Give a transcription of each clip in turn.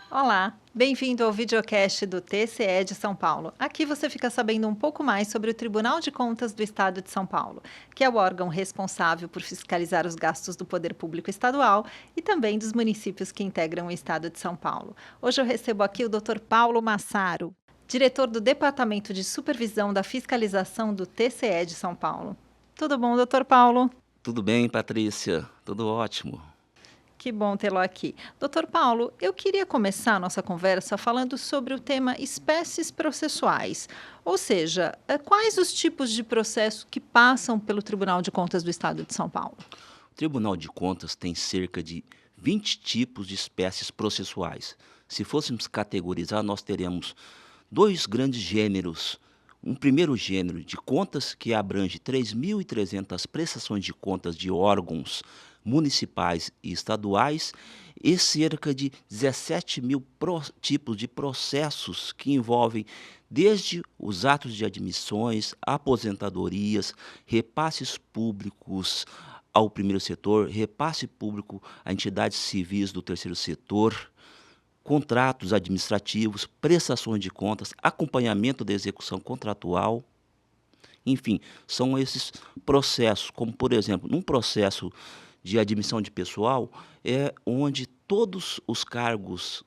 Olá, bem-vindo ao videocast do TCE de São Paulo. Aqui você fica sabendo um pouco mais sobre o Tribunal de Contas do Estado de São Paulo, que é o órgão responsável por fiscalizar os gastos do poder público estadual e também dos municípios que integram o Estado de São Paulo. Hoje eu recebo aqui o Dr. Paulo Massaro, diretor do Departamento de Supervisão da Fiscalização do TCE de São Paulo. Tudo bom, Dr. Paulo? Tudo bem, Patrícia? Tudo ótimo. Que bom tê-lo aqui. Doutor Paulo, eu queria começar a nossa conversa falando sobre o tema espécies processuais. Ou seja, quais os tipos de processo que passam pelo Tribunal de Contas do Estado de São Paulo? O Tribunal de Contas tem cerca de 20 tipos de espécies processuais. Se fôssemos categorizar, nós teremos dois grandes gêneros. Um primeiro gênero de contas, que abrange 3.300 prestações de contas de órgãos municipais e estaduais, e cerca de 17.000 tipos de processos que envolvem desde os atos de admissões, aposentadorias, repasses públicos ao primeiro setor, repasse público a entidades civis do terceiro setor, contratos administrativos, prestações de contas, acompanhamento da execução contratual. Enfim, são esses processos, como por exemplo, num processo de admissão de pessoal, é onde todos os cargos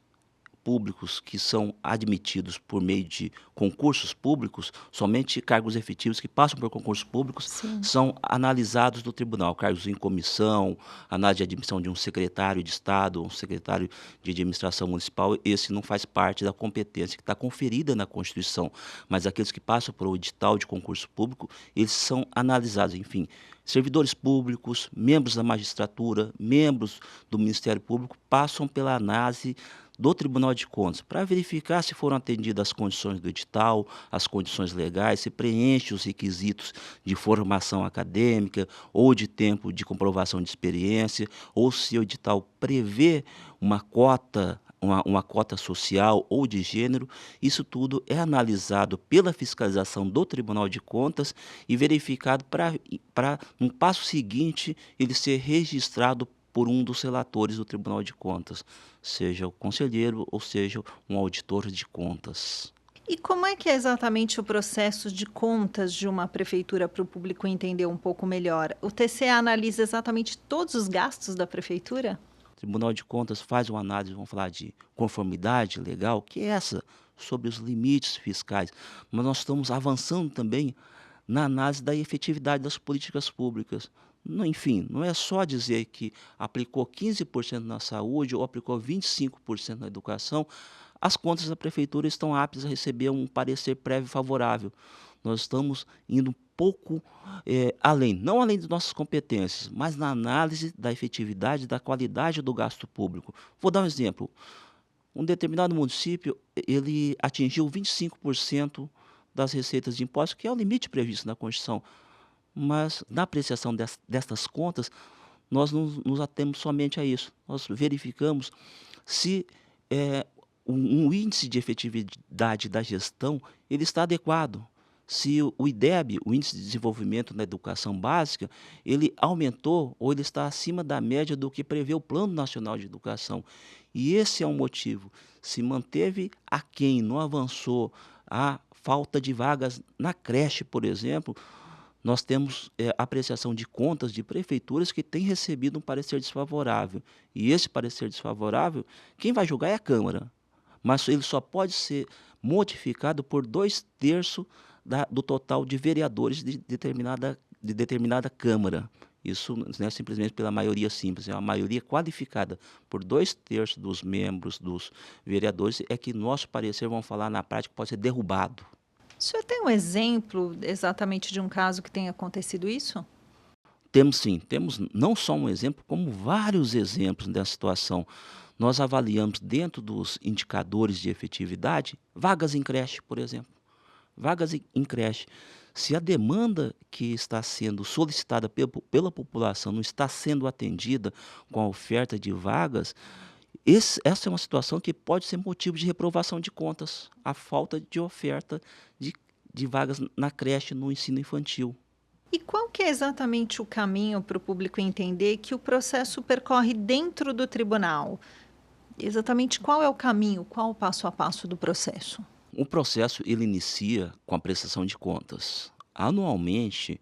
públicos que são admitidos por meio de concursos públicos, somente cargos efetivos que passam por concursos públicos Sim. são analisados no tribunal, cargos em comissão, análise de admissão de um secretário de Estado, um secretário de administração municipal, esse não faz parte da competência que está conferida na Constituição, mas aqueles que passam por um edital de concurso público, eles são analisados, enfim, servidores públicos, membros da magistratura, membros do Ministério Público passam pela análise do Tribunal de Contas, para verificar se foram atendidas as condições do edital, as condições legais, se preenche os requisitos de formação acadêmica ou de tempo de comprovação de experiência, ou se o edital prevê uma cota uma cota social ou de gênero, isso tudo é analisado pela fiscalização do Tribunal de Contas e verificado para, no passo seguinte, ele ser registrado por um dos relatores do Tribunal de Contas, seja o conselheiro ou seja um auditor de contas. E como é que é exatamente o processo de contas de uma prefeitura para o público entender um pouco melhor? O TCE analisa exatamente todos os gastos da prefeitura? O Tribunal de Contas faz uma análise, vamos falar de conformidade legal, que é essa, sobre os limites fiscais, mas nós estamos avançando também na análise da efetividade das políticas públicas. Enfim, não é só dizer que aplicou 15% na saúde ou aplicou 25% na educação, as contas da prefeitura estão aptas a receber um parecer prévio favorável. Nós estamos indo um pouco além, não além de nossas competências, mas na análise da efetividade, da qualidade do gasto público. Vou dar um exemplo. Um determinado município, ele atingiu 25% das receitas de impostos, que é o limite previsto na Constituição. Mas, na apreciação destas contas, nós não nos atemos somente a isso. Nós verificamos se um índice de efetividade da gestão ele está adequado. Se o IDEB, o Índice de Desenvolvimento na Educação Básica, ele aumentou ou ele está acima da média do que prevê o Plano Nacional de Educação. E esse é um motivo. Se manteve aquém, não avançou, a falta de vagas na creche, por exemplo, nós temos apreciação de contas de prefeituras que têm recebido um parecer desfavorável. E esse parecer desfavorável, quem vai julgar é a Câmara. Mas ele só pode ser modificado por 2/3 do total de vereadores de determinada Câmara. Isso não é simplesmente pela maioria simples, é uma maioria qualificada por 2/3 dos membros dos vereadores, é que nosso parecer, vamos falar na prática, pode ser derrubado. O senhor tem um exemplo exatamente de um caso que tenha acontecido isso? Temos sim, temos não só um exemplo, como vários exemplos dessa situação. Nós avaliamos dentro dos indicadores de efetividade, vagas em creche, por exemplo. Vagas em creche. Se a demanda que está sendo solicitada pela população não está sendo atendida com a oferta de vagas, essa é uma situação que pode ser motivo de reprovação de contas, a falta de oferta de, de vagas na creche, no ensino infantil. E qual que é exatamente o caminho para o público entender que o processo percorre dentro do tribunal? Exatamente qual é o caminho, qual o passo a passo do processo? O processo ele inicia com a prestação de contas. Anualmente,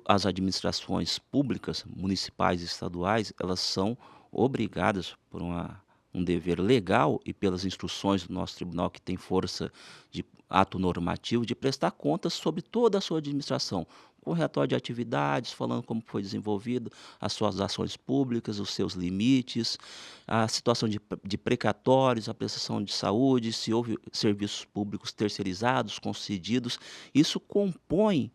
as administrações públicas, municipais e estaduais, elas são obrigadas por um dever legal e pelas instruções do nosso tribunal, que tem força de ato normativo, de prestar contas sobre toda a sua administração, com relatório de atividades, falando como foi desenvolvida as suas ações públicas, os seus limites, a situação de precatórios, a prestação de saúde, se houve serviços públicos terceirizados, concedidos. Isso compõe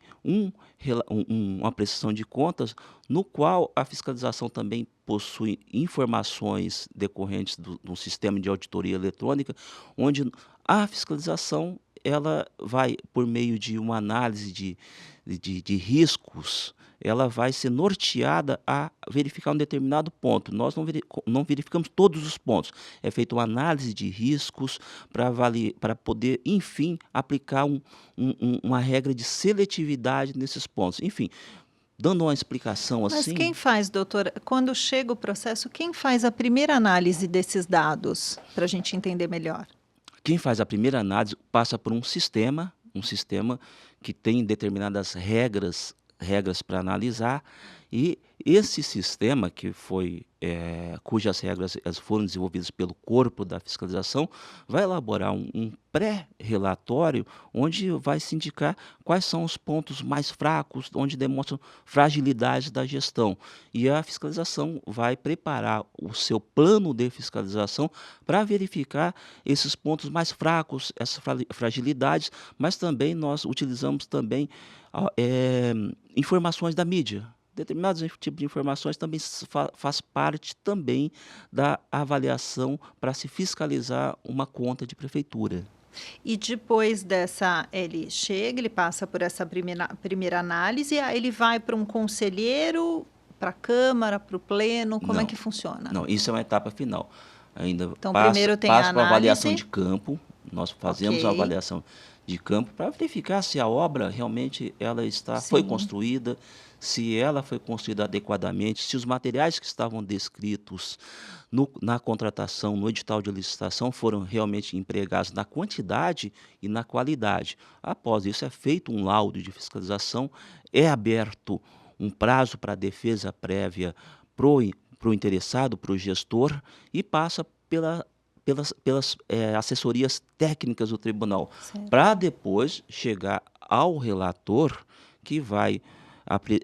uma prestação de contas no qual a fiscalização também possui informações decorrentes de um sistema de auditoria eletrônica, onde a fiscalização ela vai, por meio de uma análise de riscos, ela vai ser norteada a verificar um determinado ponto. Nós não verificamos todos os pontos. É feita uma análise de riscos para poder, enfim, aplicar uma regra de seletividade nesses pontos. Enfim, dando uma explicação Mas quem assim. faz, doutor, quando chega o processo, quem faz a primeira análise desses dados, para a gente entender melhor? Quem faz a primeira análise passa por um sistema que tem determinadas regras para analisar, e esse sistema que foi, cujas regras elas foram desenvolvidas pelo corpo da fiscalização, vai elaborar um pré-relatório, onde vai se indicar quais são os pontos mais fracos, onde demonstram fragilidades da gestão. E a fiscalização vai preparar o seu plano de fiscalização para verificar esses pontos mais fracos, essas fragilidades, mas também nós utilizamos também informações da mídia. Determinados tipos de informações também faz parte também da avaliação para se fiscalizar uma conta de prefeitura. E depois dessa, ele chega, ele passa por essa primeira análise, aí ele vai para um conselheiro, para a Câmara, para o Pleno, como é Não, que funciona? não, isso é uma etapa final. Ainda Então, primeiro tem a passa para avaliação análise, de campo. Nós fazemos a ok, avaliação de campo para verificar se a obra realmente foi sim. construída, se ela foi construída adequadamente, se os materiais que estavam descritos na contratação, no edital de licitação, foram realmente empregados na quantidade e na qualidade. Após isso, é feito um laudo de fiscalização, é aberto um prazo para a defesa prévia para o interessado, para o gestor, e passa pelas assessorias técnicas do tribunal, Certo. para depois chegar ao relator, que vai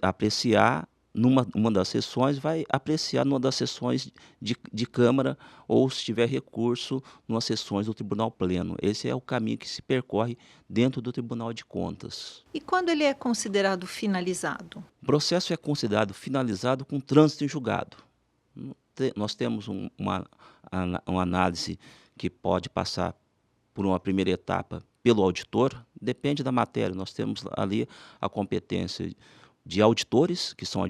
apreciar uma das sessões, vai apreciar numa das sessões de Câmara, ou, se tiver recurso, nas sessões do Tribunal Pleno. Esse é o caminho que se percorre dentro do Tribunal de Contas. E quando ele é considerado finalizado? O processo é considerado finalizado com trânsito em julgado. Nós temos uma análise que pode passar por uma primeira etapa pelo auditor, depende da matéria. Nós temos ali a competência de auditores, que são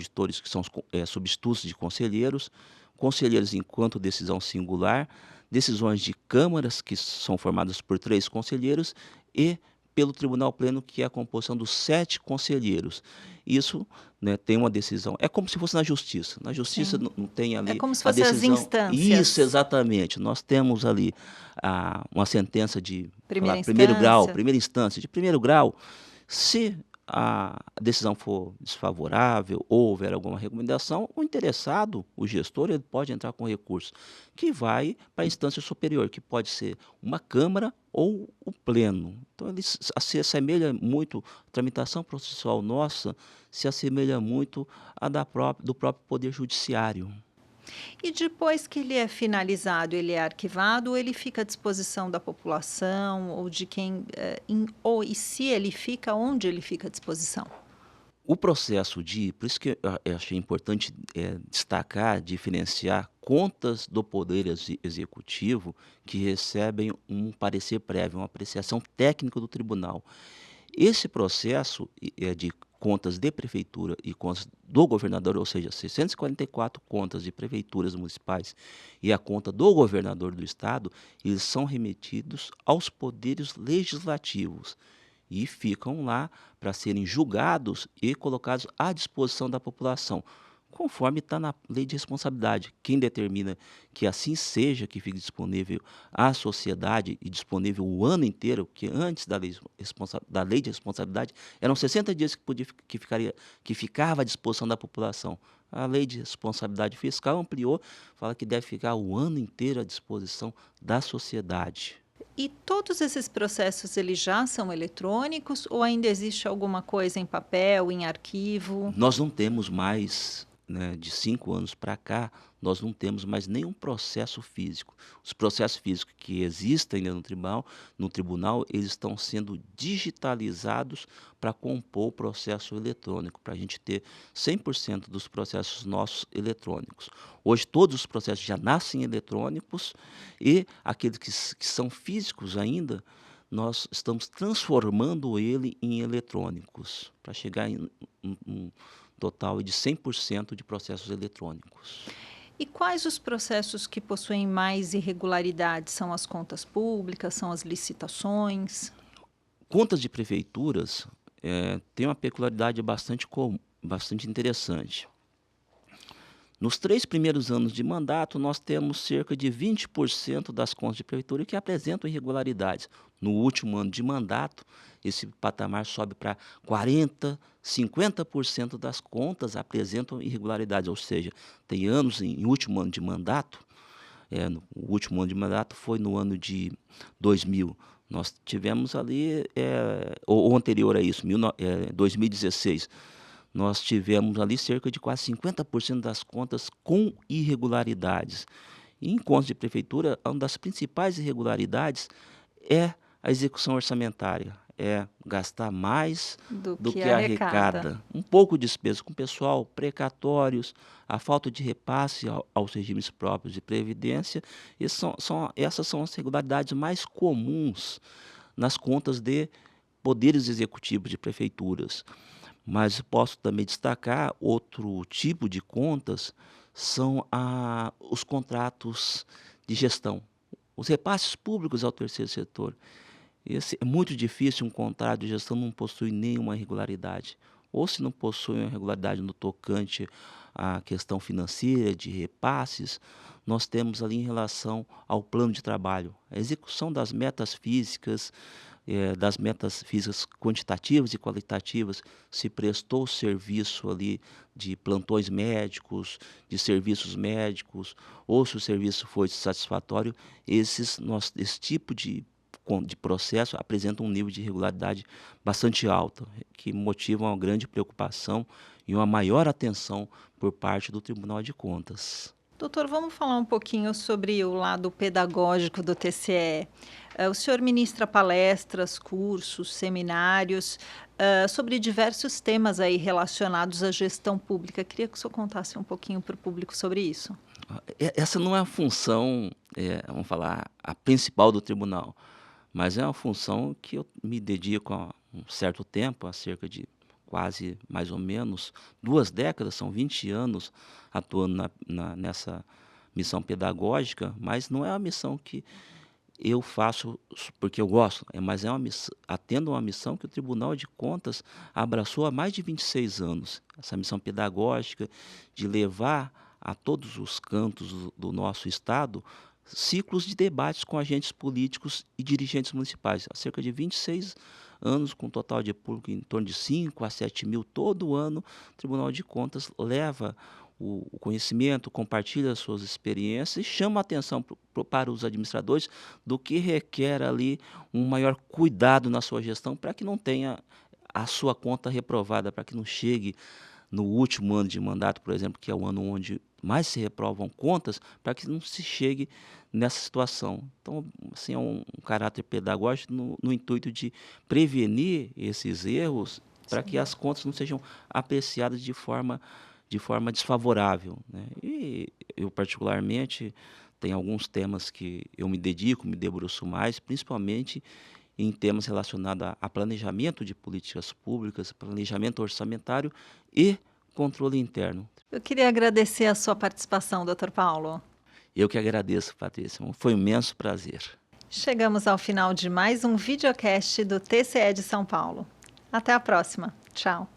substitutos de conselheiros, conselheiros enquanto decisão singular, decisões de câmaras, que são formadas por 3 conselheiros, e pelo Tribunal Pleno, que é a composição dos 7 conselheiros. Isso, né, tem uma decisão. É como se fosse na justiça. Na justiça Sim. não tem É ali como se a fossem as decisão. Isso, instâncias. exatamente. Nós temos ali uma sentença de, Primeira primeiro grau, instância. primeira instância, de primeiro grau. Se a decisão for desfavorável ou houver alguma recomendação, o interessado, o gestor, ele pode entrar com recurso, que vai para a instância superior, que pode ser uma Câmara ou o Pleno. Então, ele se assemelha muito, a tramitação processual nossa se assemelha muito à do próprio Poder Judiciário. E depois que ele é finalizado, ele é arquivado ou ele fica à disposição da população ou de quem, ou e se ele fica, onde ele fica à disposição? O processo por isso que eu achei importante, destacar, diferenciar contas do Poder Executivo, que recebem um parecer prévio, uma apreciação técnica do tribunal. Esse processo de contas de prefeitura e contas do governador, ou seja, 644 contas de prefeituras municipais e a conta do governador do estado, eles são remetidos aos poderes legislativos e ficam lá para serem julgados e colocados à disposição da população, conforme está na lei de responsabilidade. Quem determina que assim seja, que fique disponível à sociedade e disponível o ano inteiro, que antes da lei de responsabilidade eram 60 dias que ficava à disposição da população. A lei de responsabilidade fiscal ampliou, fala que deve ficar o ano inteiro à disposição da sociedade. E todos esses processos, eles já são eletrônicos ou ainda existe alguma coisa em papel, em arquivo? Nós não temos mais, né, de 5 anos para cá, nós não temos mais nenhum processo físico. Os processos físicos que existem ainda no tribunal, eles estão sendo digitalizados para compor o processo eletrônico, para a gente ter 100% dos processos nossos eletrônicos. Hoje todos os processos já nascem eletrônicos e aqueles que são físicos ainda, nós estamos transformando ele em eletrônicos, para chegar em um total de 100% de processos eletrônicos. E quais os processos que possuem mais irregularidades? São as contas públicas, são as licitações? Contas de prefeituras, têm uma peculiaridade bastante interessante. Nos 3 primeiros anos de mandato, nós temos cerca de 20% das contas de prefeitura que apresentam irregularidades. No último ano de mandato, esse patamar sobe para 40, 50% das contas apresentam irregularidades, ou seja, tem anos em último ano de mandato, o último ano de mandato foi no ano de 2000. Nós tivemos ali, ou anterior a isso, 2016, nós tivemos ali cerca de quase 50% das contas com irregularidades. E em contas de prefeitura, uma das principais irregularidades é a execução orçamentária, é gastar mais Do do que que arrecada. arrecada. Um pouco de despesa com o pessoal, precatórios, a falta de repasse aos regimes próprios de previdência, essas são as irregularidades mais comuns nas contas de poderes executivos de prefeituras. Mas posso também destacar outro tipo de contas, são os contratos de gestão, os repasses públicos ao terceiro setor. É muito difícil um contrato de gestão não possui nenhuma irregularidade. Ou se não possui uma irregularidade no tocante à questão financeira, de repasses, nós temos ali em relação ao plano de trabalho, a execução das metas físicas quantitativas e qualitativas, se prestou serviço ali de plantões médicos, de serviços médicos, ou se o serviço foi satisfatório, esse tipo de processo apresenta um nível de irregularidade bastante alto, que motiva uma grande preocupação e uma maior atenção por parte do Tribunal de Contas. Doutor, vamos falar um pouquinho sobre o lado pedagógico do TCE. O senhor ministra palestras, cursos, seminários, sobre diversos temas aí relacionados à gestão pública. Queria que o senhor contasse um pouquinho para o público sobre isso. Essa não é a função, vamos falar, a principal do tribunal, mas é uma função que eu me dedico há um certo tempo, há cerca de quase mais ou menos 2 décadas, são 20 anos atuando nessa missão pedagógica, mas não é uma missão que eu faço porque eu gosto, mas atendo a uma missão que o Tribunal de Contas abraçou há mais de 26 anos. Essa missão pedagógica de levar a todos os cantos do nosso estado ciclos de debates com agentes políticos e dirigentes municipais. Há cerca de 26 anos, com um total de público em torno de 5 a 7 mil, todo ano, o Tribunal de Contas leva o conhecimento, compartilha as suas experiências e chama a atenção para os administradores do que requer ali um maior cuidado na sua gestão para que não tenha a sua conta reprovada, para que não chegue no último ano de mandato, por exemplo, que é o ano onde mais se reprovam contas, para que não se chegue nessa situação. Então, assim, é um caráter pedagógico no intuito de prevenir esses erros, para que Sim. as contas não sejam apreciadas de forma desfavorável, né. E eu particularmente tenho alguns temas que eu me dedico, me debruço mais, principalmente em temas relacionados a planejamento de políticas públicas, planejamento orçamentário e controle interno. Eu queria agradecer a sua participação, doutor Paulo. Eu que agradeço, Patrícia, foi um imenso prazer. Chegamos ao final de mais um videocast do TCE de São Paulo. Até a próxima. Tchau.